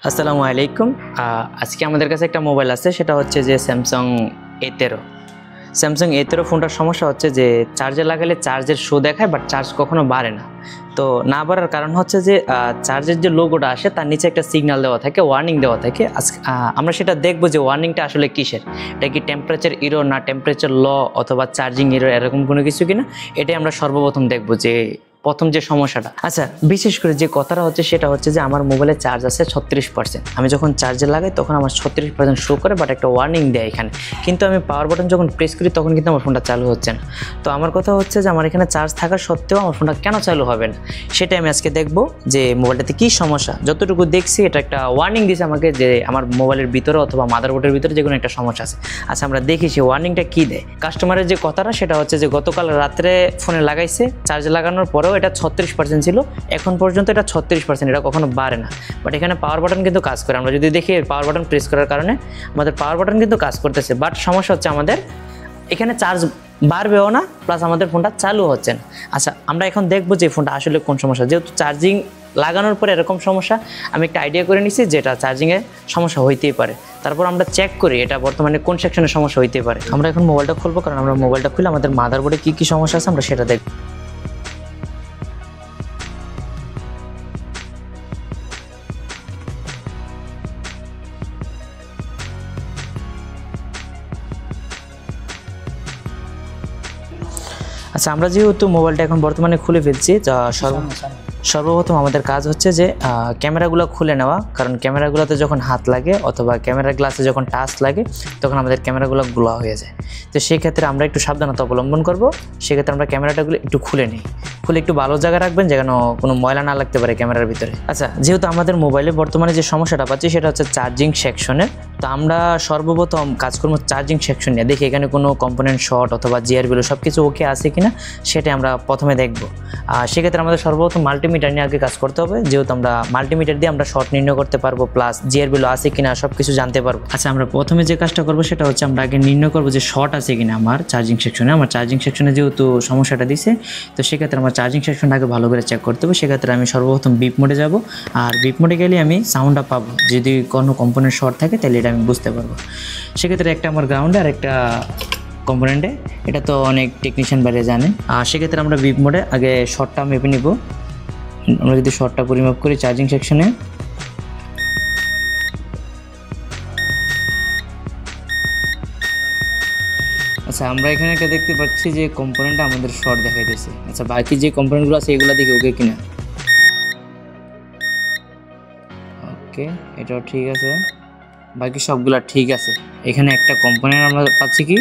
আসসালামু আলাইকুম। আজকে আমাদের কাছে একটা মোবাইল আছে, সেটা হচ্ছে যে স্যামসাং A13। স্যামসাং A13 ফোনটার সমস্যা হচ্ছে যে চার্জে লাগালে চার্জের শো দেখায়, বাট চার্জ কখনো বাড়ে না। তো না বাড়ার কারণ হচ্ছে যে চার্জের যে লোগোটা আসে তার নিচে একটা সিগন্যাল দেওয়া থাকে, ওয়ার্নিং দেওয়া থাকে। আমরা সেটা দেখবো যে ওয়ার্নিংটা আসলে কিসের। এটা কি টেম্পারেচার এরর, না টেম্পারেচার ল, অথবা চার্জিং এরর, এরকম কোনো কিছু কিনা, এটাই আমরা সর্বপ্রথম দেখবো যে প্রথম যে সমস্যাটা। আচ্ছা, বিশেষ করে যে কথাটা হচ্ছে সেটা হচ্ছে যে আমার মোবাইলে চার্জ আছে 36%। আমি যখন চার্জে লাগাই তখন আমার 36% শো করে, বাট একটা ওয়ার্নিং দেয় এখানে। কিন্তু আমি পাওয়ার বাটন যখন প্রেস করি তখন কিন্তু আমার ফোনটা চালু হচ্ছে না। তো আমার কথা হচ্ছে যে আমার এখানে চার্জ থাকা সত্ত্বেও আমার ফোনটা কেন চালু হবে না, সেটাই আমি আজকে দেখবো যে মোবাইলটাতে কী সমস্যা। যতটুকু দেখছি এটা একটা ওয়ার্নিং দিয়েছে আমাকে যে আমার মোবাইলের ভিতরে অথবা মাদারবোর্ডের ভিতরে যে কোনো একটা সমস্যা আছে। আচ্ছা, আমরা দেখি সেই ওয়ার্নিংটা কী দেয়। কাস্টমারের যে কথাটা সেটা হচ্ছে যে গতকাল রাত্রে ফোনে লাগাইছে, চার্জে লাগানোর পরেও এটা 36% ছিল, এখন পর্যন্ত এটা 36%, এটা কখনো বাড়ে না। বাট এখানে পাওয়ার বাটন কিন্তু কাজ করে। আমরা যদি দেখি পাওয়ার বাটন প্রেস করার কারণে আমাদের পাওয়ার বাটন কিন্তু কাজ করতেছে, বাট সমস্যা হচ্ছে আমাদের এখানে চার্জ বাড়বেও না, প্লাস আমাদের ফোনটা চালু হচ্ছে না। আচ্ছা, আমরা এখন দেখবো যে ফোনটা আসলে কোন সমস্যা। যেহেতু চার্জিং লাগানোর পরে এরকম সমস্যা, আমি একটা আইডিয়া করে নিছি যেটা চার্জিংয়ে সমস্যা হইতেই পারে। তারপর আমরা চেক করি এটা বর্তমানে কোন সেকশনে সমস্যা হইতে পারে। আমরা এখন মোবাইলটা খুলবো, কারণ আমরা মোবাইলটা খুলে আমাদের মাদারবোর্ডে কী কী সমস্যা আছে আমরা সেটা দেখব। আচ্ছা, আমরা যেহেতু মোবাইলটা এখন বর্তমানে খুলে ফেলছি, সর্বপ্রথম আমাদের কাজ হচ্ছে যে ক্যামেরাগুলো খুলে নেওয়া। কারণ ক্যামেরাগুলোতে যখন হাত লাগে অথবা ক্যামেরার গ্লাসে যখন টাচ লাগে তখন আমাদের ক্যামেরাগুলো গুলা হয়ে যায়। তো সেই ক্ষেত্রে আমরা একটু সাবধানতা অবলম্বন করব। সেক্ষেত্রে আমরা ক্যামেরাটাগুলো একটু খুলে নিই। খুলে একটু ভালো জায়গায় রাখবেন যেন কোনো ময়লা না লাগতে পারে ক্যামেরার ভিতরে। আচ্ছা, যেহেতু আমাদের মোবাইলে বর্তমানে যে সমস্যাটা পাচ্ছি সেটা হচ্ছে চার্জিং সেকশনের, তো আমরা সর্বপ্রথম কাজ করবো চার্জিং সেকশন নিয়ে। দেখি এখানে কোনো কম্পোনেন্ট শর্ট অথবা জিআরবিলো সব কিছু ওকে আছে কিনা সেটা আমরা প্রথমে দেখবো। সেক্ষেত্রে আমাদের সর্বপ্রথম মাল্টিমিটার নিয়ে আগে কাজ করতে হবে, যেহেতু আমরা মাল্টিমিটার দিয়ে আমরা শর্ট নির্ণয় করতে পারবো, প্লাস জিআরবিলো আছে কিনা সব কিছু জানতে পারবো। আচ্ছা, আমরা প্রথমে যে কাজটা করবো সেটা হচ্ছে আমরা আগে নির্ণয় করবো যে শর্ট আছে কিনা আমার চার্জিং সেকশনে। আমার চার্জিং সেকশনে যেহেতু সমস্যাটা দিছে, তো সেক্ষেত্রে আমার চার্জিং সেকশনটা আগে ভালো করে চেক করতে হবে। সেক্ষেত্রে আমি সর্বপ্রথম বিপ মোডে যাব, আর বিপ মোডে গেলে আমি সাউন্ডটা পাবো। যদি কোনো কম্পোনেন্ট শর্ট থাকে তাহলে এটা আমি বুঝতে পারবো। সেক্ষেত্রে একটা আমার গ্রাউন্ডে আর একটা কম্পোনেন্টে, এটা তো অনেক টেকনিশিয়ান বাইরে জানে। আর সেক্ষেত্রে আমরা বিপ মোডে আগে শর্টটা মেপে নিব। আমরা যদি শর্টটা পরিমাপ করি চার্জিং সেকশনে, আচ্ছা আমরা এখানে একটা দেখতে পাচ্ছি যে কম্পোনেন্টটা আমাদের শর্ট দেখাইতেছে। আচ্ছা, বাকি যে কম্পোনেন্টগুলো আছে এগুলো দেখি ওকে কিনা। ওকে, এটাও ঠিক আছে, বাকি সবগুলো ঠিক আছে। এখানে একটা কম্পোনেন্ট আমরা পাচ্ছি কি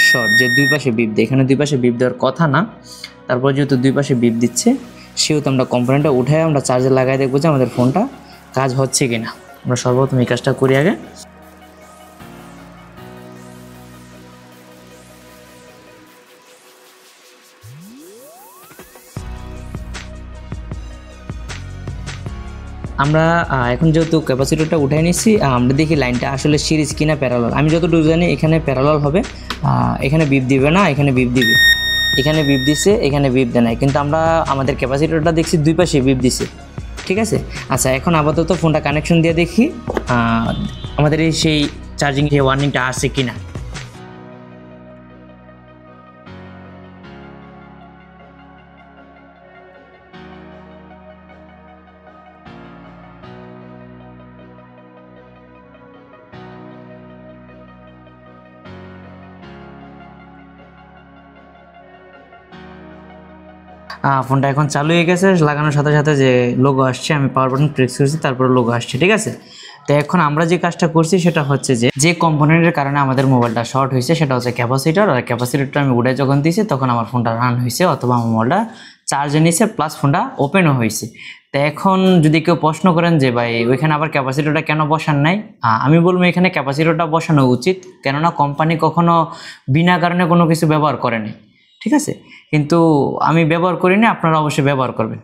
শর্ট, যে দুই পাশে বিপ দেয়। এখানে দুই পাশে বিপ দেওয়ার কথা না, তারপর যেহেতু দুই পাশে বিপ দিচ্ছে সেহেতু আমরা কম্পোনেন্টটা উঠে আমরা চার্জে লাগাই দেখবো যে আমাদের ফোনটা কাজ হচ্ছে কিনা। আমরা সর্বপ্রথম এই কাজটা করি আগে। আমরা এখন যেহেতু ক্যাপাসিটরটা উঠাই নিচ্ছি, আমরা দেখি লাইনটা আসলে সিরিজ কিনা প্যারালাল। আমি যতটুকু জানি এখানে প্যারালাল হবে, এখানে বিপ দিবে না, এখানে বিপ দিবে। এখানে বিপ দিছে, এখানে বিপ দেয় নাই, কিন্তু আমরা আমাদের ক্যাপাসিটরটা দেখছি দুই পাশে বিপ দিছে। ঠিক আছে। আচ্ছা, এখন আপাতত ফোনটা কানেকশন দিয়ে দেখি আমাদের এই সেই চার্জিং যে ওয়ার্নিংটা আসছে কিনা। ফোনটা এখন চালু হয়ে গেছে। লাগানোর সাথে সাথে যে লোগো আসছে, আমি পাওয়ার বাটন প্রেস করছি, তারপরে লোগো আসছে। ঠিক আছে। তো এখন আমরা যে কাজটা করছি সেটা হচ্ছে যে কম্পোনেন্টের কারণে আমাদের মোবাইলটা শর্ট হয়েছে সেটা হচ্ছে ক্যাপাসিটর। আর ক্যাপাসিটরটা আমি উঠে যখন দিয়েছি তখন আমার ফোনটা রান হয়েছে, অথবা আমার মোবাইলটা চার্জে নিয়েছে, প্লাস ফোনটা ওপেনও হয়েছে। তো এখন যদি কেউ প্রশ্ন করেন যে ভাই ওইখানে আবার ক্যাপাসিটরটা কেন বসান নাই, আমি বলবো এখানে ক্যাপাসিটরটা বসানো উচিত, কেননা কোম্পানি কখনো বিনা কারণে কোনো কিছু ব্যবহার করেনি। ঠিক আছে, কিন্তু আমি ব্যবহার করি না, আপনারা অবশ্যই ব্যবহার করবেন।